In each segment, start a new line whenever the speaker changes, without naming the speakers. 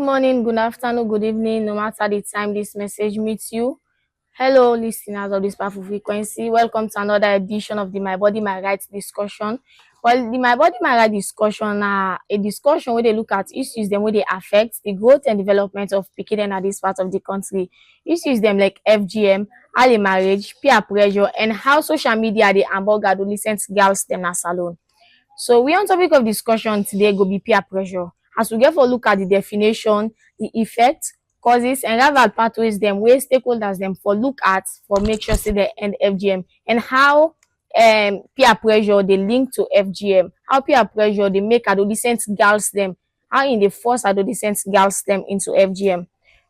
morning, good afternoon, good evening, no matter the time this message meets you. Hello, listeners of this powerful frequency. Welcome to another edition of the My Body, My Rights discussion. Well, the My Body, My Rights discussion are a discussion where they look at issues them where they affect the growth and development of pikin at this part of the country. Issues them like FGM, early marriage, peer pressure, and how social media they hamburg adolescent girls them as alone. So we on topic of discussion today go be peer pressure. As we get for look at the definition, the effect, causes, and rival pathways them where stakeholders them for look at for make sure say they end FGM and how peer pressure they link to FGM, how peer pressure they make adolescent girls them, how in the force adolescent girls them into FGM.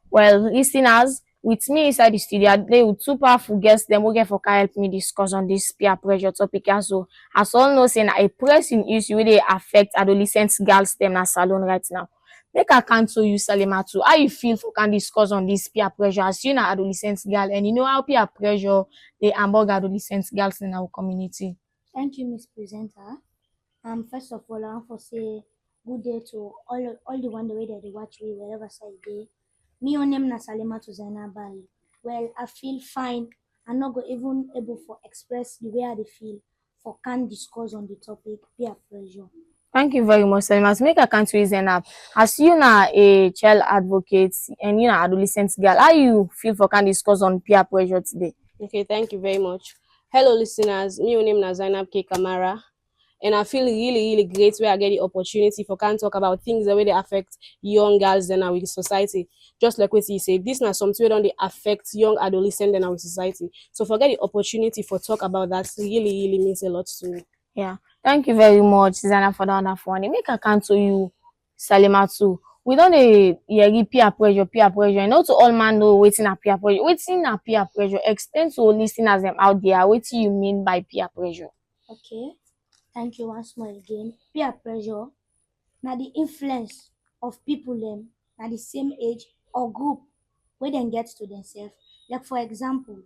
Well, listeners, with me inside the studio, they with two powerful guests, them will get for can help me discuss on this peer pressure topic. And so, as all know, saying a pressing issue where they affect adolescent girls them na salon right now. Make I can't to you, Salima, too. How you feel for can discuss on this peer pressure as you know adolescent girl, and you know how peer pressure they hamburg adolescent girls in our community.
Thank you, Miss Presenter. First of all, I want to say good day to all the one the way that they watch me wherever side they. Me own name na Salima to Zainabari. Well, I feel fine. I'm not go even able to express the way I dey feel for can discuss on the topic peer pressure.
Thank you very much, Salima. To make a country reason up, as you know a child advocate and you know adolescent girl, how you feel for can discuss on peer pressure today?
Okay, thank you very much. Hello, listeners. My name is Zainab K. Kamara, and I feel really great where I get the opportunity for can talk about things the way they affect young girls in our society. Just like what you say, this not something we don't affect young adolescents in our society. So forget the opportunity for talk about that really means a lot to me.
Yeah, thank you very much, Zana, for that wonderful one. Make a count to you, Salima, too. We don't peer pressure. You know, to all man know waiting a peer pressure. Waiting a peer pressure. Explain to listeners them out there what you mean by peer pressure.
Okay, thank you once more again. Peer pressure na the influence of people them na the same age or group where they get to themselves. Like for example,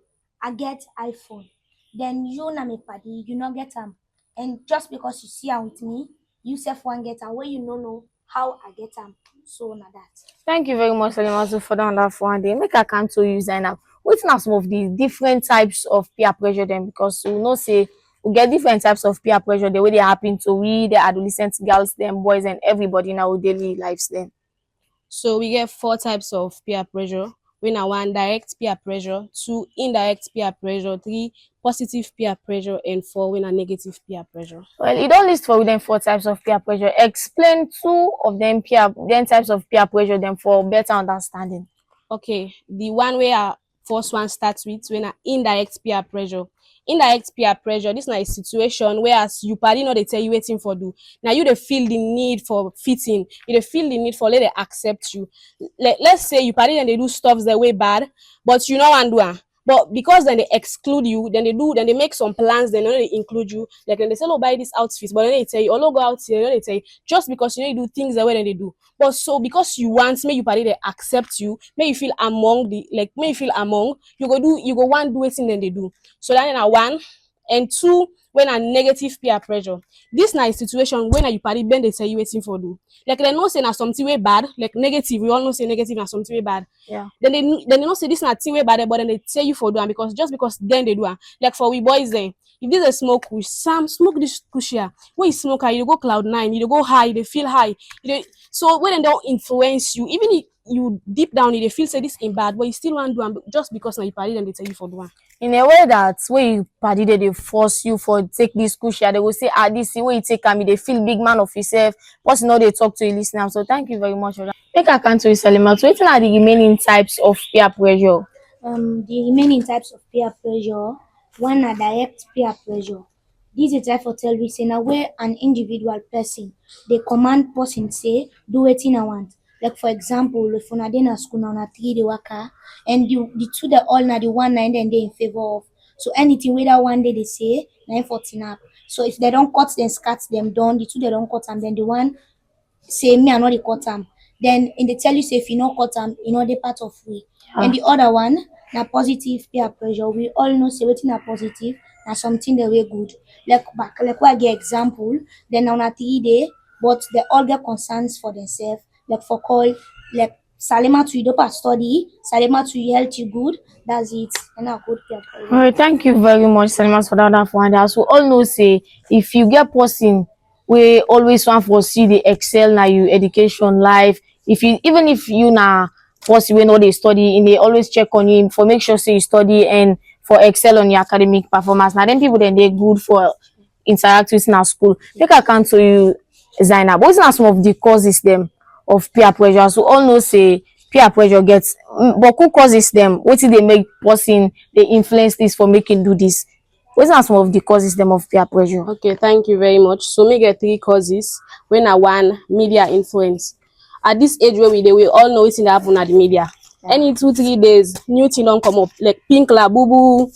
I get iPhone, then you na me party, you not get them, and just because you see am with me, you self one get am where you no know how I get them. So na that.
Thank you very much, Salima, too, for that wonderful one. Day. Make a count to you, Zainab. What's now some of the different types of peer pressure then? Because we know say we get different types of peer pressure the way they happen to we, the adolescent girls, them boys, and everybody in our daily lives then.
So we get 4 types of peer pressure. We now one direct peer pressure, 2 indirect peer pressure, 3 positive peer pressure, and 4 we na negative peer pressure.
Well, it don't list for them 4 types of peer pressure. Explain 2 of them types of peer pressure them for better understanding.
Okay, the one where our first one starts with when a indirect peer pressure. Indirect peer pressure, this is a situation where as you party not they tell you waiting for do. Now you they feel the need for fitting, you they feel the need for let they accept you. Let's say you party and they do stuff that way bad, but you know and do am. But because then they exclude you, then they make some plans, then they include you. Like then they say, oh, buy this outfit, but then they tell you, oh, go out here, then they tell you, just because you do things the way that they do. But so because you want, may you party they accept you, may you feel among, you go one do it then they do. So then na 1 and 2 when a negative peer pressure. This na a situation when you party bend they tell you waiting for do. Like they know say na something way bad, like negative. We all know say negative na something way bad.
Yeah.
Then they know say this na thing way bad, but then they tell you for do am because just because then they do am. Like for we boys then, if this is a smoke kush, Sam smoke this kush here. When you smoke, you go cloud 9, you go high, they feel high. So when they don't influence you, even if you deep down you feel say this ain't bad, but you still want to do am just because now you party them they tell you for do am.
In a way that when you party they force you for take this cushion, they will say, this way you take me, they feel big man of yourself. But now they talk to you listener. So thank you very much for that. Make a count to you, Salima. So what are the remaining types of peer pressure?
The remaining types of peer pressure, one are direct peer pressure. This is type for tell we say na where an individual person they command person say do wetin I want. Like for example, if una dey na school na una 3 dey waka and the two they all na the one na then they in favor of. So anything whether one day they say na 14 up. So if they don't cut then scat them down, the two they don't cut and then the one say me I know the cut am. Then in the tell you say if you not cut am, you know the part of we. And the other one na positive peer pressure. We all know say wetin na positive na something that way good. Like why I get example, then on a 3 day, but they all get concerns for themselves. Like for call like Salema to you don't study, Salema to you healthy good. That's it. And I good peer pressure.
All right, thank you very much, Salimas, for that one. As we all know, say if you get person we always want for see the excel na you education life. If you even if you na person we know they study, and they always check on you for make sure say you study and for excel on your academic performance. Now then people then they good for interact with na school. Make I come to you, Zainab. What are some of the causes them of peer pressure? So all know say peer pressure gets, but who causes them? What did they make person they influence this for making do this? What are some of the causes them of peer pressure?
Okay, thank you very much. So me get 3 causes when I one media influence. At this age where we all know it's in the happen at the media. Any 2-3 days, new thing don't come up like Pink Labubu,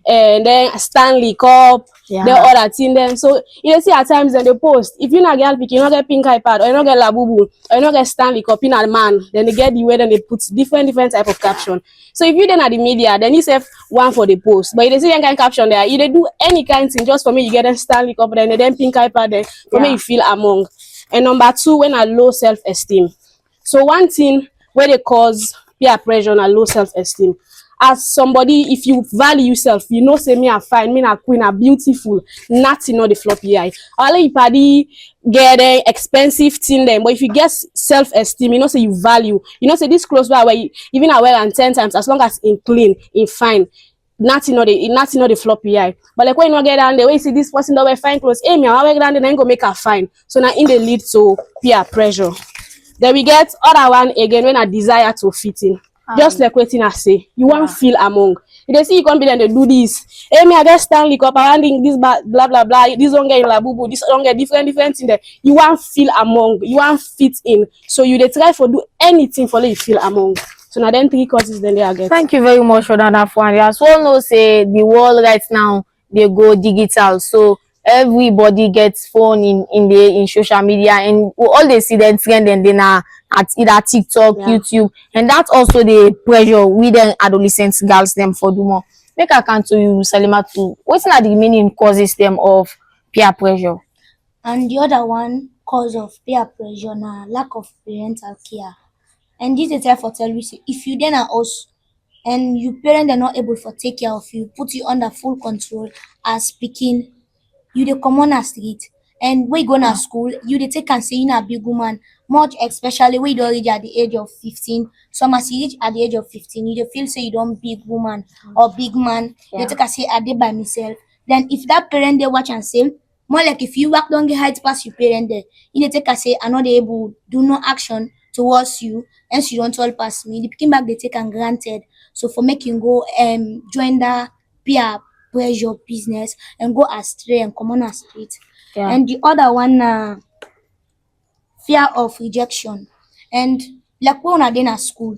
and then Stanley Cup, the other thing then. So you see at times in the post, if you not get pick, you not get Pink iPad, or you not get Labubu, or you not get Stanley Cup in a man, then they get the way then they put different type of caption. So if you then at the media, then you say one for the post, but you see any kind of caption there, you they do any kind of thing just for me you get a Stanley Cup, then Pink iPad, then for me you feel among. And number 2, when I low self-esteem. So one thing where they cause peer pressure and low self-esteem. As somebody, if you value yourself, you know say me a fine, me a queen, a beautiful, nothing not the floppy eye. All you party get an expensive thing then, but if you get self-esteem, you know say you value, you know say this clothes where you, even I wear and 10 times, as long as in clean, in fine, nothing not the floppy eye. But like when you get down there, when you see this person that wear fine clothes, hey me I wear down there, then go make her fine. So now in the lead to peer pressure. Then we get other one again when I desire to fit in. Just like wetin I say, you won't feel among. If they see you come be and they do this, hey me I get Stanley Cup, I want this blah blah blah, this one get in Labubu, this one get different thing there. You won't feel among, you won't fit in. So you they try for do anything for let you feel among. So now then 3 causes then they are get.
Thank you very much for that one. As well know say the world right now they go digital. So everybody gets phone in social media, and all they see then trend and then at either TikTok, YouTube, and that's also the pressure we then adolescent girls them for do more. Make I come to you, Salima, too. What's not the meaning causes them of peer pressure?
And the other one cause of peer pressure na lack of parental care. And this is therefore tell you say if you then are us and your parents are not able to take care of you, put you under full control as speaking, you dey comot na street. And when you go na school, you dey take am say you na big woman, much especially when you don reach at the age of 15. Some as you reach at the age of 15, you dey feel say you don big woman or big man. You dey take am say I dey by myself. Then if that parent dey watch and say, more like if you work don get height pass your parent there, you dey take am say I no dey able do no action towards you, hence you don tall pass me. The pikin back dey take am granted. So for make you go join that peer pressure business and go astray and come on a street. And the other one fear of rejection. And like when una dey na school,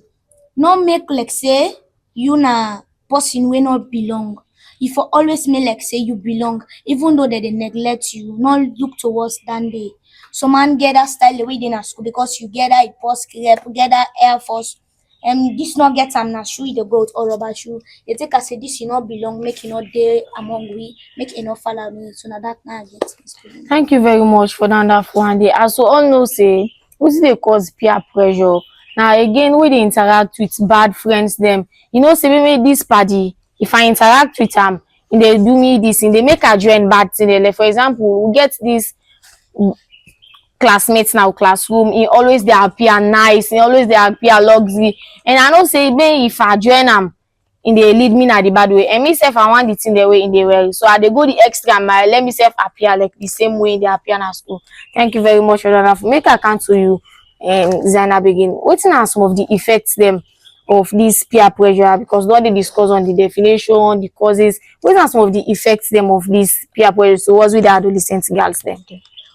no make like say you na person wey not belong. You for always make like say you belong, even though they neglect you. Not look towards that day. Some man get that style the way they na school because you get that post rep, get that Air Force. And this not get am na shoe the goat or rubber shoe. They take us say this you not belong, make you not there among we, make you not follow me. So now that now I get this.
Thank you very much for that one. They also all know say what they cause peer pressure. Now again, when they interact with bad friends, them you know say maybe this party. If I interact with them, and they do me this, and they make a join bad thing. Like for example, we get this classmates now classroom, he always they appear nice, he always they appear luxury, and I know say maybe if I join them in they lead me na the bad way, and myself I want the thing the way in the way, so I they go the extra mile, let myself appear like the same way they appear in school. Thank you very much for that. Make I come to you, Zainab begin. What are some of the effects them of this peer pressure? Because what they discuss on the definition, the causes, what are some of the effects them of this peer pressure? So what's with the adolescent girls then?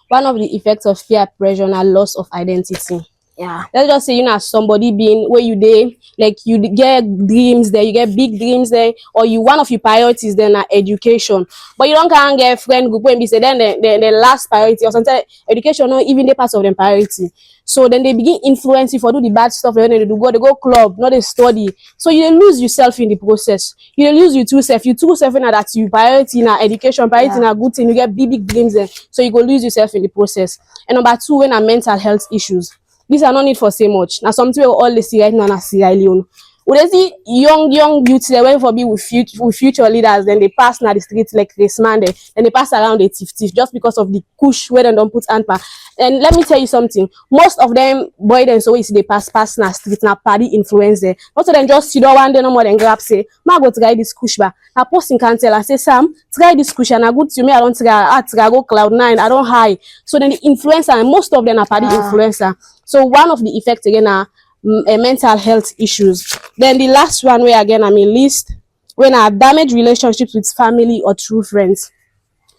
One of the effects of peer pressure na loss of identity.
Yeah.
Let's just say you know somebody being where you dey, like you get dreams there, you get big dreams there, or you one of your priorities then na education. But you don't can't get friend group when be say then the last priority or sometimes education not even the part of the priority. So then they begin influence you for do the bad stuff they do go, they go club, not they study. So you lose yourself in the process. You lose you two self in that you priority in education, priority in a good thing, you get big dreams there. So you go lose yourself in the process. And number 2, when are mental health issues. These are not need for say much. Now something we all see right now na Sierra Leone. We dey see young youths they went for be with future leaders, then they pass na the street like this man there, then they pass around the tiff just because of the kush where they don't put anpa. And let me tell you something, most of them boy then so we see they pass na street na party influence there. Most of them just sit down one day no more than grab say, ma go try this kush ba. Na person can tell and say, Sam, try this kush and I good to me, I don't try go cloud9, I don't high. So then the influencer, and most of them are party influencer. So one of the effects again are mental health issues. Then the last one where again list when I damage relationships with family or true friends.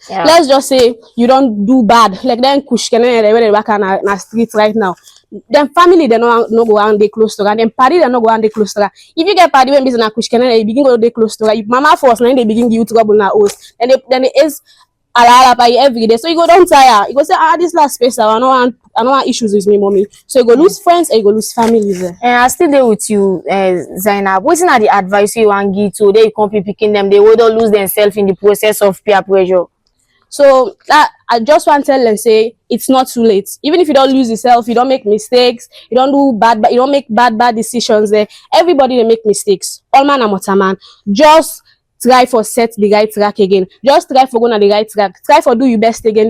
Yeah.
Let's just say you don't do bad, like then kush when they back on street right now. Then family they no go and they close to her. Then party they no go and they close to her. If you get party when business na kush you begin go they close to her. If mama force then they begin give you trouble na host. Then it is ala every day. So you go don't tire. You go say this last space I don't want issues with me mommy. So you go lose friends and you go lose families.
And I still there with you, Zainab. What's not the advice you want give to they can't be picking them, they will lose themselves in the process of peer pressure.
So that I just want to tell them say it's not too late. Even if you don't lose yourself, you don't make mistakes, you don't do bad, you don't make bad decisions there. Everybody they make mistakes. All man and water man. Just try for set the right track again. Just try for go on the right track. Try for do your best again.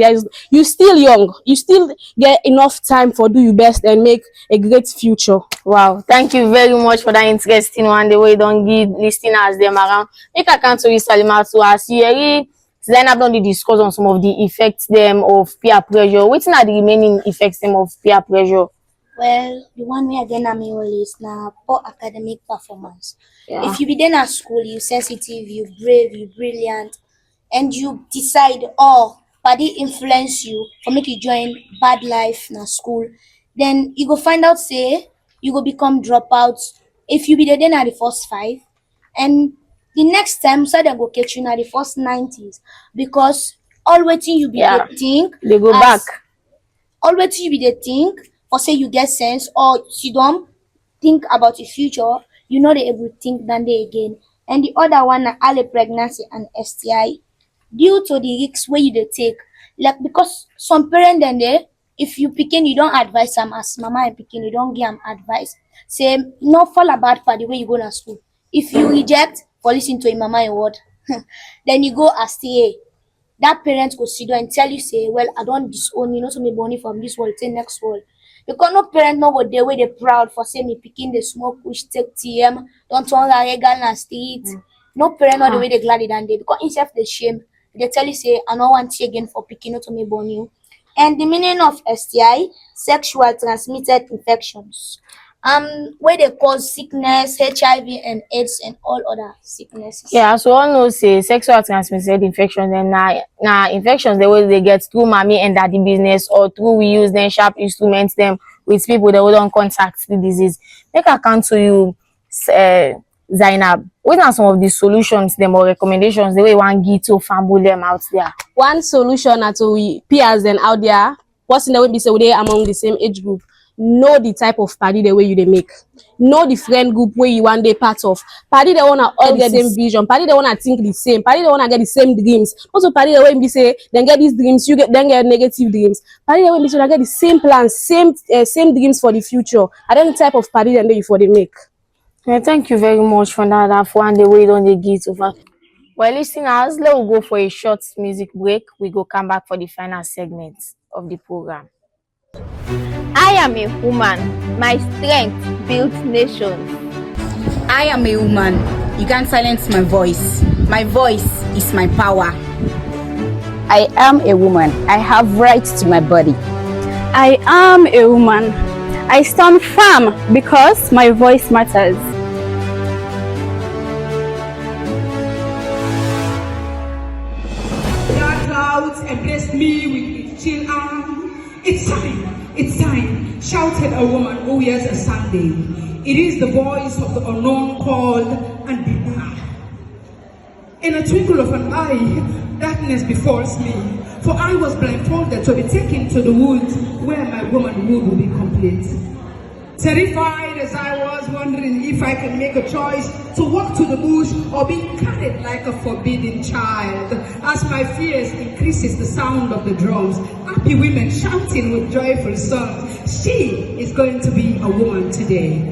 You still young. You still get enough time for do your best and make a great future.
Wow, thank you very much for that interesting one. The way you don't give listeners them around. Make a count to Salima to us. Zainab don't discuss on some of the effects them of peer pressure. What are the remaining effects them of peer pressure?
Well, the one way again I'm list na poor academic performance.
Yeah.
If you be then at school, you sensitive, you brave, you brilliant, and you decide, oh, body influence you or make you join bad life na school, then you go find out say you go become dropouts. If you be there then at the first 5, and the next time so they go catch you na the first 90s because all waiting you be
Yeah.
the think
They go back.
all waiting you be the think or say you get sense or you don't think about your future, you know they able to think than they again. And the other one na early pregnancy and STI due to the risks where you they take. Like because some parents then they if you picking you don't advise them as mama and picking you don't give them advice. Say no fall about for the way you go to school. If you reject for listen to your mama and word, then you go as TA. That parent go sit down and tell you say, well, I don't disown you, not to me money from this world to next world. Because no parent know what they way they proud for say me picking the smoke push take TM, don't turn like regal na street. No parent know the way they glad it than they because instead of the shame, they tell you say I don't want you again for picking not to me born you. And the meaning of STI, sexual transmitted infections. Where they cause sickness, HIV and AIDS and all other sicknesses.
Yeah, so all know say sexual transmitted infections and now infections the way they get through mommy and daddy business or through we use them sharp instruments them with people that don't contact the disease. Make I come to you, Zainab. What are some of the solutions them or recommendations the way you want give to family them out there?
One solution at we peers then out there, what's in the way be say they among the same age group. Know the type of party the way you they make. Know the friend group where you want they part of. Party they wanna all get the same vision. Party they wanna think the same. Party they wanna get the same dreams. Also party the way be say then get these dreams, you then get negative dreams. Party the way be say they get the same plans, same dreams for the future. And then the type of party then they for they make.
Yeah, thank you very much for that for the way don't they give over. Well, listeners, let's go for a short music break. We go come back for the final segment of the program.
I am a woman. My strength builds nations.
I am a woman. You can't silence my voice. My voice is my power.
I am a woman. I have rights to my body.
I am a woman. I stand firm because my voice matters.
Dark clouds embraced me with its chill arm. It's time, shouted a woman who wears a Sunday. It is the voice of the unknown called and beware. In a twinkle of an eye, darkness befalls me, for I was blindfolded to be taken to the woods where my womanhood will be complete. Terrified as I was, wondering if I can make a choice to walk to the bush or be carried like a forbidden child. As my fears increases the sound of the drums, happy women shouting with joyful songs, she is going to be a woman today.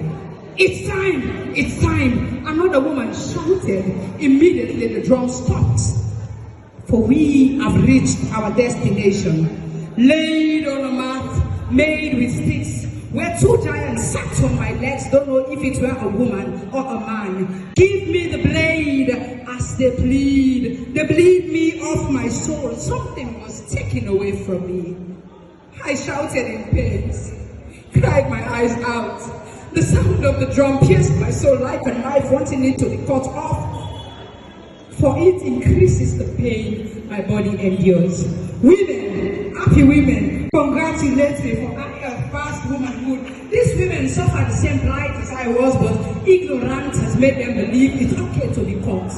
It's time, it's time. Another woman shouted. Immediately the drum stopped. For we have reached our destination. Laid on a mat, made with sticks, where two giants sat on my legs. Don't know if it were a woman or a man. Give me the blade as they plead. They bleed me off my soul. Something was taken away from me. I shouted in pain, cried my eyes out. The sound of the drum pierced my soul like a knife wanting it to be cut off. For it increases the pain my body endures. Women, happy women, congratulate me for having a fast womanhood. These women suffer the same plight as I was, but ignorance has made them believe it's okay to be caught.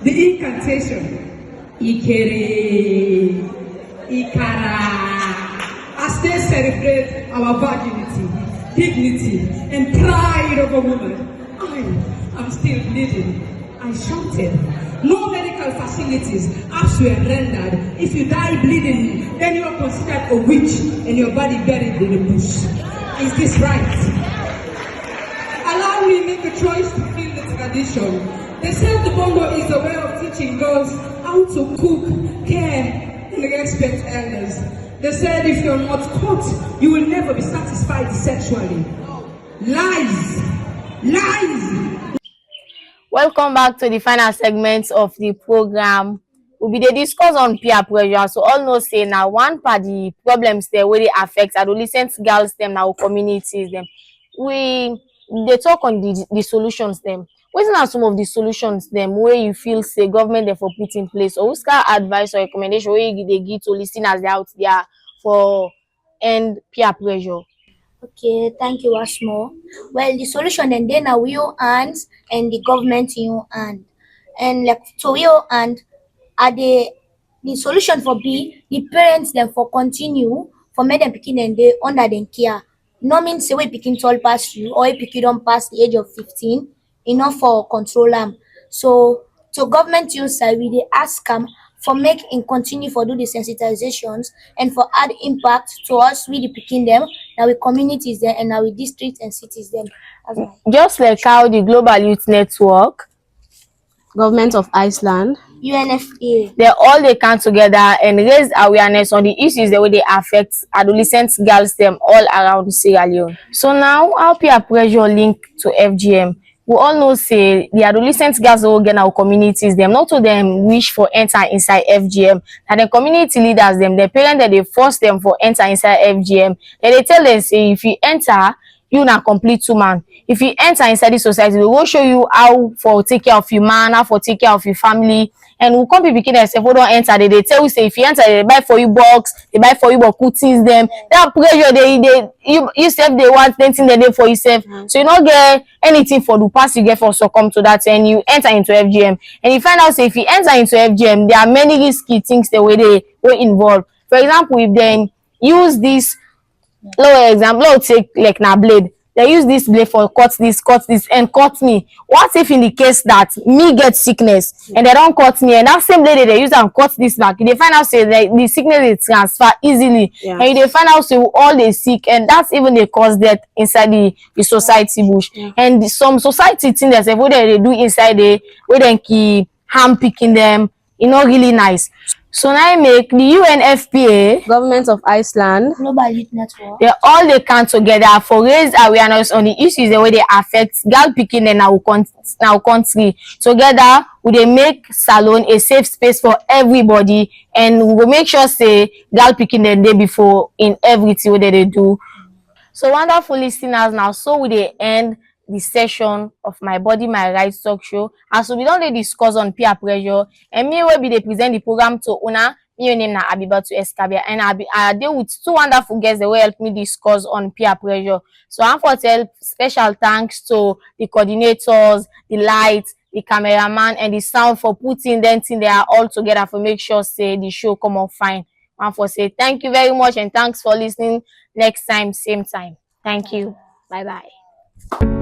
The incantation, Ikere, Ikara, as they celebrate our virginity, dignity, and pride of a woman, I am still bleeding. I shouted. No medical facilities, apps were rendered. If you die bleeding, then you are considered a witch and your body buried in the bush. Is this right? Allow me make a choice to kill the tradition. They said the bongo is a way of teaching girls how to cook, care, and respect elders. They said if you're not caught, you will never be satisfied sexually. Lies! Lies!
Welcome back to the final segment of the program. We be dey discuss on peer pressure. So all know say now one part the problems there where they affect adolescent girls them now communities them. They talk on the solutions them. What are some of the solutions them where you feel say government therefore put in place, or what's advice or recommendation where they give to listeners out there for end peer pressure?
Okay, thank you once more. Well, the solution and then are your hands and the government in your hand. And like to your hand are the solution for be the parents them for continue for make them picking and they under them care. No means say we picking tall past you or we picking don't past the age of 15 enough for control them. So to government use side we they ask them for make and continue for do the sensitizations and for add impact to us we the picking them now we communities there and now we districts and cities them.
Just like how the Global Youth Network,
Government of Iceland,
UNFPA.
they can together and raise awareness on the issues that way they affect adolescent girls them all around Sierra Leone. So now our peer pressure link to FGM. We all know say the adolescent girls who get our communities them not to them wish for enter inside FGM. And the community leaders them, the parents that they force them for enter inside FGM. And they tell them say if you enter, you na complete woman. If you enter inside the society, they will show you how for take care of your man, how for take care of your family. And we come be and say, don't enter. They tell you say if you enter, they buy for you box, they buy for you things them. That pressure you self they want anything they do for yourself. So you don't get anything for the past you get for succumb to that and you enter into FGM. And you find out say if you enter into FGM, there are many risky things the way they will involve. For example, if they use this lower example, take like na blade. They use this blade for cut this, and cut me. What if in the case that me get sickness and they don't cut me, and that same blade they use and cut this back, they find out say that the sickness is transfer easily, and they find out say all they sick, and that's even they cause death inside the society bush. And some society thing that say what they do inside the where they keep harm picking them, not really nice. So now I make the UNFPA,
Government of Iceland,
Global Youth Network.
they can together for raise awareness on the issues the way they affect girl picking in our country. Together, we they make salon a safe space for everybody, and we will make sure say girl picking the day before in everything that they do. So wonderful listeners, now so we they end the session of My Body My Rights talk show. And so we don't discuss on peer pressure, and me will be they present the program to Una. My name na Abibatu Escabia, and I deal with two wonderful guests that will help me discuss on peer pressure. So I'm for tell special thanks to the coordinators, the lights, the cameraman, and the sound for putting them in there all together for make sure say the show come out fine. I'm for say thank you very much and thanks for listening. Next time, same time. Thank you. Bye bye.